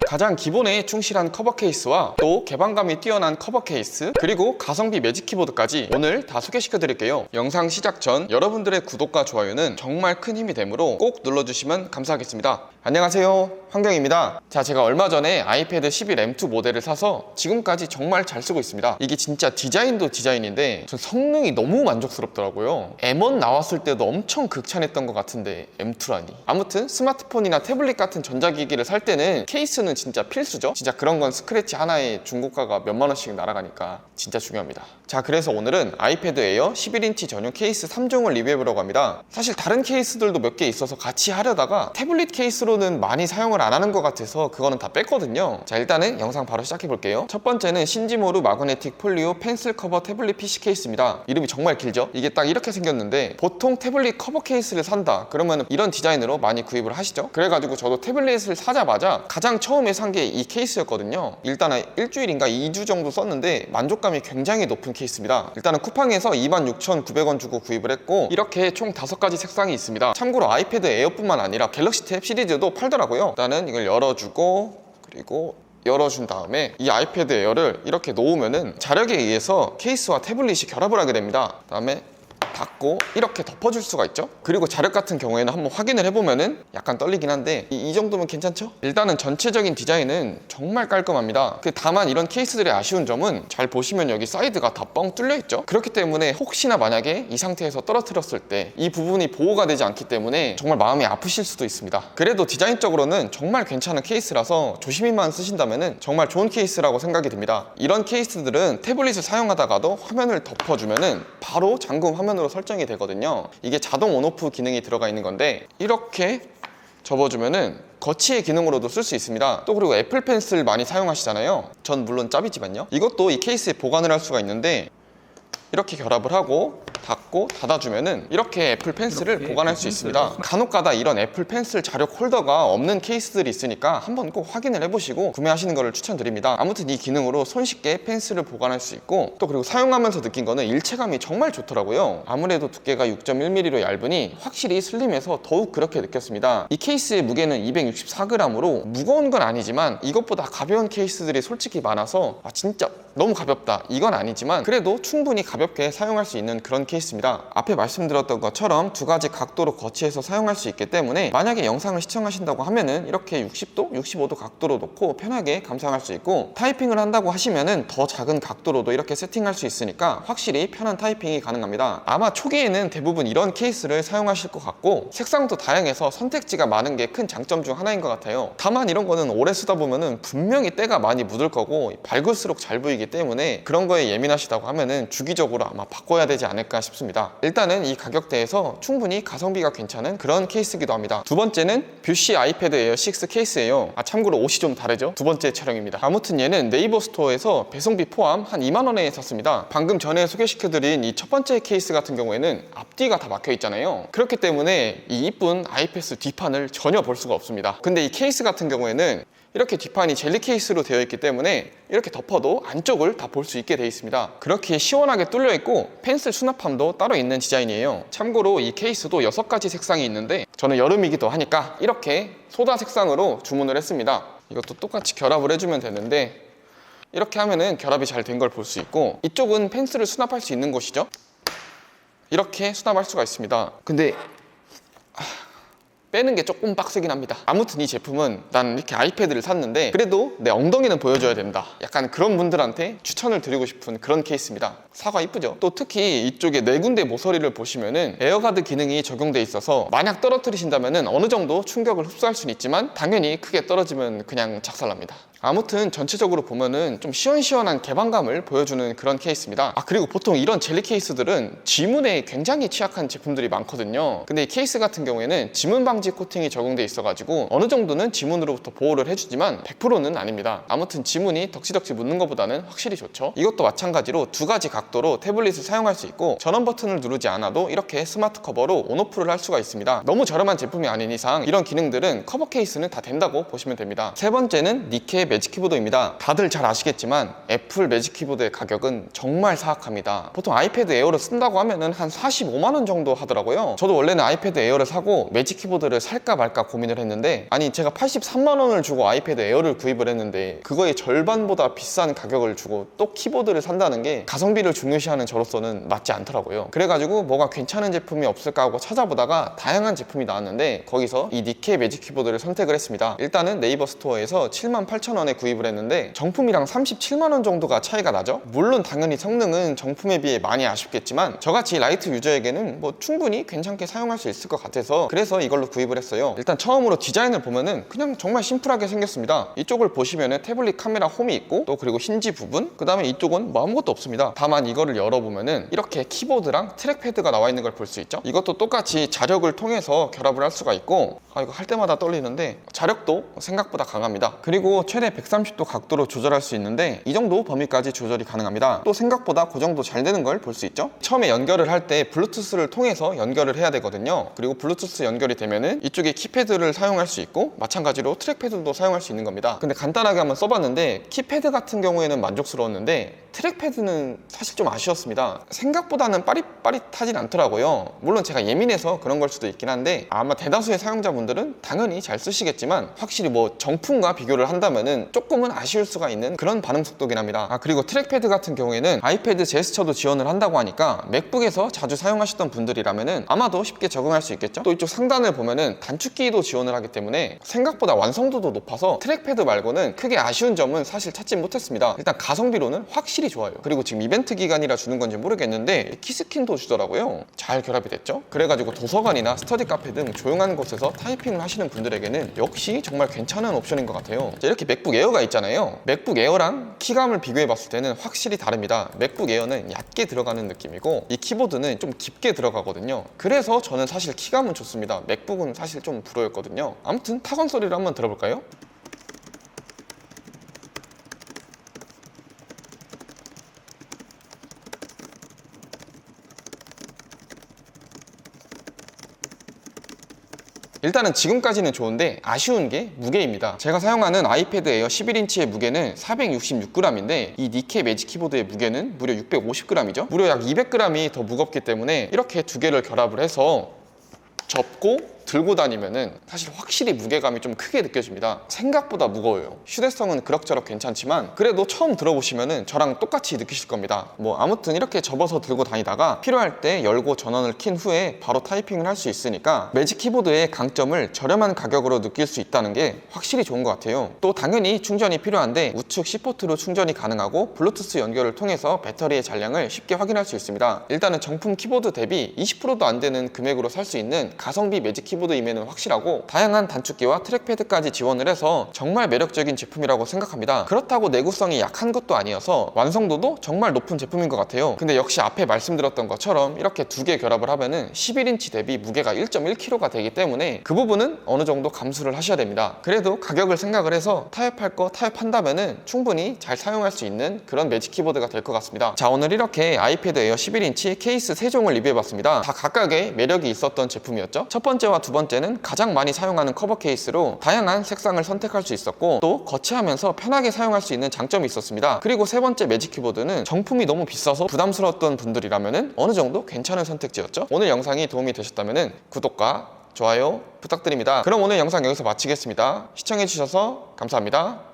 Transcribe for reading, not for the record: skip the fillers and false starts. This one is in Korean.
가장 기본에 충실한 커버 케이스와 또 개방감이 뛰어난 커버 케이스, 그리고 가성비 매직 키보드까지 오늘 다 소개시켜 드릴게요. 영상 시작 전 여러분들의 구독과 좋아요는 정말 큰 힘이 되므로 꼭 눌러주시면 감사하겠습니다. 안녕하세요, 환경입니다. 자, 제가 얼마 전에 아이패드 11 M2 모델을 사서 지금까지 정말 잘 쓰고 있습니다. 이게 진짜 디자인도 디자인인데 전 성능이 너무 만족스럽더라고요. M1 나왔을 때도 엄청 극찬했던 것 같은데 M2라니. 아무튼 스마트폰이나 태블릿 같은 전자기기를 살 때는 케이스는 진짜 필수죠. 진짜 그런 건 스크래치 하나에 중고가가 몇만 원씩 날아가니까 진짜 중요합니다. 자, 그래서 오늘은 아이패드 에어 11인치 전용 케이스 3종을 리뷰해보려고 합니다. 사실 다른 케이스들도 몇 개 있어서 같이 하려다가 태블릿 케이스로는 많이 사용을 안 하는 것 같아서 그거는 다 뺐거든요. 자, 일단은 영상 바로 시작해볼게요. 첫 번째는 신지모루 마그네틱 폴리오 펜슬 커버 태블릿 PC 케이스입니다. 이름이 정말 길죠? 이게 딱 이렇게 생겼는데 보통 태블릿 커버 케이스를 산다 그러면 이런 디자인으로 많이 구입을 하시죠. 그래가지고 저도 태블릿을 사자마자 가장 처음에 산 게 이 케이스였거든요. 일단은 일주일인가 2주 정도 썼는데 만족감이 굉장히 높은 케이스입니다. 일단은 쿠팡에서 26,900원 주고 구입을 했고 이렇게 총 5가지 색상이 있습니다. 참고로 아이패드 에어뿐만 아니라 갤럭시 탭 시리즈도 팔더라고요. 일단은 이걸 열어주고, 그리고 열어준 다음에 이 아이패드 에어를 이렇게 놓으면은 자력에 의해서 케이스와 태블릿이 결합을 하게 됩니다. 그다음에 닫고 이렇게 덮어줄 수가 있죠. 그리고 자력 같은 경우에는 한번 확인을 해보면은 약간 떨리긴 한데 이 정도면 괜찮죠? 일단은 전체적인 디자인은 정말 깔끔합니다. 다만 이런 케이스들의 아쉬운 점은 잘 보시면 여기 사이드가 다 뻥 뚫려 있죠. 그렇기 때문에 혹시나 만약에 이 상태에서 떨어뜨렸을 때 이 부분이 보호가 되지 않기 때문에 정말 마음이 아프실 수도 있습니다. 그래도 디자인적으로는 정말 괜찮은 케이스라서 조심히만 쓰신다면은 정말 좋은 케이스라고 생각이 듭니다. 이런 케이스들은 태블릿을 사용하다가도 화면을 덮어주면은 바로 잠금 화면으로 설정이 되거든요. 이게 자동 온오프 기능이 들어가 있는 건데 이렇게 접어주면은 거치의 기능으로도 쓸 수 있습니다. 또 그리고 애플 펜슬 많이 사용하시잖아요. 전 물론 짭이지만요. 이것도 이 케이스에 보관을 할 수가 있는데 이렇게 결합을 하고 닫고 닫아주면은 이렇게 애플 펜슬을 보관할 수 있습니다. 간혹가다 이런 애플 펜슬 자력 홀더가 없는 케이스들이 있으니까 한번 꼭 확인을 해보시고 구매하시는 것을 추천드립니다. 아무튼 이 기능으로 손쉽게 펜슬을 보관할 수 있고 또 그리고 사용하면서 느낀 거는 일체감이 정말 좋더라고요. 아무래도 두께가 6.1mm로 얇으니 확실히 슬림해서 더욱 그렇게 느꼈습니다. 이 케이스의 무게는 264g으로 무거운 건 아니지만 이것보다 가벼운 케이스들이 솔직히 많아서 진짜 너무 가볍다 이건 아니지만 그래도 충분히 가볍게 사용할 수 있는 그런 케이스입니다. 앞에 말씀드렸던 것처럼 2가지 각도로 거치해서 사용할 수 있기 때문에 만약에 영상을 시청하신다고 하면은 이렇게 60도, 65도 각도로 놓고 편하게 감상할 수 있고 타이핑을 한다고 하시면은 더 작은 각도로도 이렇게 세팅할 수 있으니까 확실히 편한 타이핑이 가능합니다. 아마 초기에는 대부분 이런 케이스를 사용하실 것 같고 색상도 다양해서 선택지가 많은 게 큰 장점 중 하나인 것 같아요. 다만 이런 거는 오래 쓰다 보면은 분명히 때가 많이 묻을 거고 밝을수록 잘 보이기 때문에 그런 거에 예민하시다고 하면은 주기적으로 아마 바꿔야 되지 않을까 싶습니다. 일단은 이 가격대에서 충분히 가성비가 괜찮은 그런 케이스이기도 합니다. 두 번째는 뷰시 아이패드 에어 6 케이스예요. 참고로 옷이 좀 다르죠? 두 번째 촬영입니다. 아무튼 얘는 네이버 스토어에서 배송비 포함 한 2만 원에 샀습니다. 방금 전에 소개시켜드린 이 첫 번째 케이스 같은 경우에는 앞뒤가 다 막혀 있잖아요. 그렇기 때문에 이 이쁜 아이패드 뒷판을 전혀 볼 수가 없습니다. 근데 이 케이스 같은 경우에는 이렇게 뒷판이 젤리 케이스로 되어 있기 때문에 이렇게 덮어도 안쪽을 다 볼 수 있게 되어 있습니다. 그렇게 시원하게 뚫려 있고 펜슬 수납함도 따로 있는 디자인이에요. 참고로 이 케이스도 6가지 색상이 있는데 저는 여름이기도 하니까 이렇게 소다 색상으로 주문을 했습니다. 이것도 똑같이 결합을 해주면 되는데 이렇게 하면은 결합이 잘 된 걸 볼 수 있고 이쪽은 펜슬을 수납할 수 있는 곳이죠. 이렇게 수납할 수가 있습니다. 근데 빼는 게 조금 빡세긴 합니다. 아무튼 이 제품은 난 이렇게 아이패드를 샀는데 그래도 내 엉덩이는 보여줘야 된다. 약간 그런 분들한테 추천을 드리고 싶은 그런 케이스입니다. 사과 이쁘죠? 또 특히 이쪽에 4군데 모서리를 보시면은 에어가드 기능이 적용돼 있어서 만약 떨어뜨리신다면은 어느 정도 충격을 흡수할 수는 있지만 당연히 크게 떨어지면 그냥 작살납니다. 아무튼 전체적으로 보면은 좀 시원시원한 개방감을 보여주는 그런 케이스입니다. 그리고 보통 이런 젤리 케이스들은 지문에 굉장히 취약한 제품들이 많거든요. 근데 이 케이스 같은 경우에는 지문 방지 코팅이 적용돼 있어가지고 어느 정도는 지문으로부터 보호를 해주지만 100%는 아닙니다. 아무튼 지문이 덕지덕지 묻는 것보다는 확실히 좋죠. 이것도 마찬가지로 2가지 각도로 태블릿을 사용할 수 있고 전원 버튼을 누르지 않아도 이렇게 스마트 커버로 온오프를 할 수가 있습니다. 너무 저렴한 제품이 아닌 이상 이런 기능들은 커버 케이스는 다 된다고 보시면 됩니다. 세 번째는 니케 매직 키보드입니다. 다들 잘 아시겠지만 애플 매직 키보드의 가격은 정말 사악합니다. 보통 아이패드 에어를 쓴다고 하면은 한 45만원 정도 하더라고요. 저도 원래는 아이패드 에어를 사고 매직 키보드를 살까 말까 고민을 했는데, 아니 제가 83만원을 주고 아이패드 에어를 구입을 했는데 그거의 절반보다 비싼 가격을 주고 또 키보드를 산다는 게 가성비를 중요시하는 저로서는 맞지 않더라고요. 그래가지고 뭐가 괜찮은 제품이 없을까 하고 찾아보다가 다양한 제품이 나왔는데 거기서 이 니케 매직 키보드를 선택을 했습니다. 일단은 네이버 스토어에서 78,000원에 구입을 했는데 정품이랑 37만원 정도가 차이가 나죠. 물론 당연히 성능은 정품에 비해 많이 아쉽겠지만 저같이 라이트 유저에게는 뭐 충분히 괜찮게 사용할 수 있을 것 같아서 그래서 이걸로 구입을 했어요. 일단 처음으로 디자인을 보면은 그냥 정말 심플하게 생겼습니다. 이쪽을 보시면은 태블릿 카메라 홈이 있고 또 그리고 힌지 부분, 그 다음에 이쪽은 뭐 아무것도 없습니다. 다만 이거를 열어보면은 이렇게 키보드랑 트랙패드가 나와 있는 걸 볼 수 있죠. 이것도 똑같이 자력을 통해서 결합을 할 수가 있고, 이거 할 때마다 떨리는데 자력도 생각보다 강합니다. 그리고 최대 130도 각도로 조절할 수 있는데 이 정도 범위까지 조절이 가능합니다. 또 생각보다 그 정도 잘 되는 걸 볼 수 있죠. 처음에 연결을 할 때 블루투스를 통해서 연결을 해야 되거든요. 그리고 블루투스 연결이 되면은 이쪽에 키패드를 사용할 수 있고 마찬가지로 트랙패드도 사용할 수 있는 겁니다. 근데 간단하게 한번 써봤는데 키패드 같은 경우에는 만족스러웠는데 트랙패드는 사실 좀 아쉬웠습니다. 생각보다는 빠릿빠릿하진 않더라고요. 물론 제가 예민해서 그런 걸 수도 있긴 한데 아마 대다수의 사용자분들은 당연히 잘 쓰시겠지만 확실히 뭐 정품과 비교를 한다면은 조금은 아쉬울 수가 있는 그런 반응 속도긴 합니다. 그리고 트랙패드 같은 경우에는 아이패드 제스처도 지원을 한다고 하니까 맥북에서 자주 사용하셨던 분들이라면은 아마도 쉽게 적응할 수 있겠죠. 또 이쪽 상단을 보면은 단축키도 지원을 하기 때문에 생각보다 완성도도 높아서 트랙패드 말고는 크게 아쉬운 점은 사실 찾지 못했습니다. 일단 가성비로는 확실히 좋아요. 그리고 지금 이벤트 기간이라 주는 건지 모르겠는데 키스킨도 주더라고요. 잘 결합이 됐죠. 그래가지고 도서관이나 스터디 카페 등 조용한 곳에서 타이핑을 하시는 분들에게는 역시 정말 괜찮은 옵션인 것 같아요. 이렇게 맥북 에어가 있잖아요. 맥북 에어랑 키감을 비교해 봤을 때는 확실히 다릅니다. 맥북 에어는 얕게 들어가는 느낌이고 이 키보드는 좀 깊게 들어가거든요. 그래서 저는 사실 키감은 좋습니다. 맥북은 사실 좀 불호였거든요. 아무튼 타건 소리를 한번 들어볼까요? 일단은 지금까지는 좋은데 아쉬운 게 무게입니다. 제가 사용하는 아이패드 에어 11인치의 무게는 466g인데 이 니케 매직 키보드의 무게는 무려 650g이죠. 무려 약 200g이 더 무겁기 때문에 이렇게 두 개를 결합을 해서 접고 들고 다니면은 사실 확실히 무게감이 좀 크게 느껴집니다. 생각보다 무거워요. 휴대성은 그럭저럭 괜찮지만 그래도 처음 들어보시면은 저랑 똑같이 느끼실 겁니다. 뭐 아무튼 이렇게 접어서 들고 다니다가 필요할 때 열고 전원을 킨 후에 바로 타이핑을 할 수 있으니까 매직 키보드의 강점을 저렴한 가격으로 느낄 수 있다는 게 확실히 좋은 것 같아요. 또 당연히 충전이 필요한데 우측 C포트로 충전이 가능하고 블루투스 연결을 통해서 배터리의 잔량을 쉽게 확인할 수 있습니다. 일단은 정품 키보드 대비 20%도 안 되는 금액으로 살 수 있는 가성비 매직 키보드임에는 확실하고 다양한 단축키와 트랙패드까지 지원을 해서 정말 매력적인 제품이라고 생각합니다. 그렇다고 내구성이 약한 것도 아니어서 완성도도 정말 높은 제품인 것 같아요. 근데 역시 앞에 말씀드렸던 것처럼 이렇게 두 개 결합을 하면은 11인치 대비 무게가 1.1kg가 되기 때문에 그 부분은 어느 정도 감수를 하셔야 됩니다. 그래도 가격을 생각을 해서 타협할 거 타협한다면은 충분히 잘 사용할 수 있는 그런 매직 키보드가 될 것 같습니다. 자, 오늘 이렇게 아이패드 에어 11인치 케이스 3종을 리뷰해봤습니다. 다 각각의 매력이 있었던 제품이었죠. 첫 번째와 두 번째는 가장 많이 사용하는 커버 케이스로 다양한 색상을 선택할 수 있었고 또 거치하면서 편하게 사용할 수 있는 장점이 있었습니다. 그리고 세 번째 매직 키보드는 정품이 너무 비싸서 부담스러웠던 분들이라면 어느 정도 괜찮은 선택지였죠. 오늘 영상이 도움이 되셨다면 구독과 좋아요 부탁드립니다. 그럼 오늘 영상 여기서 마치겠습니다. 시청해주셔서 감사합니다.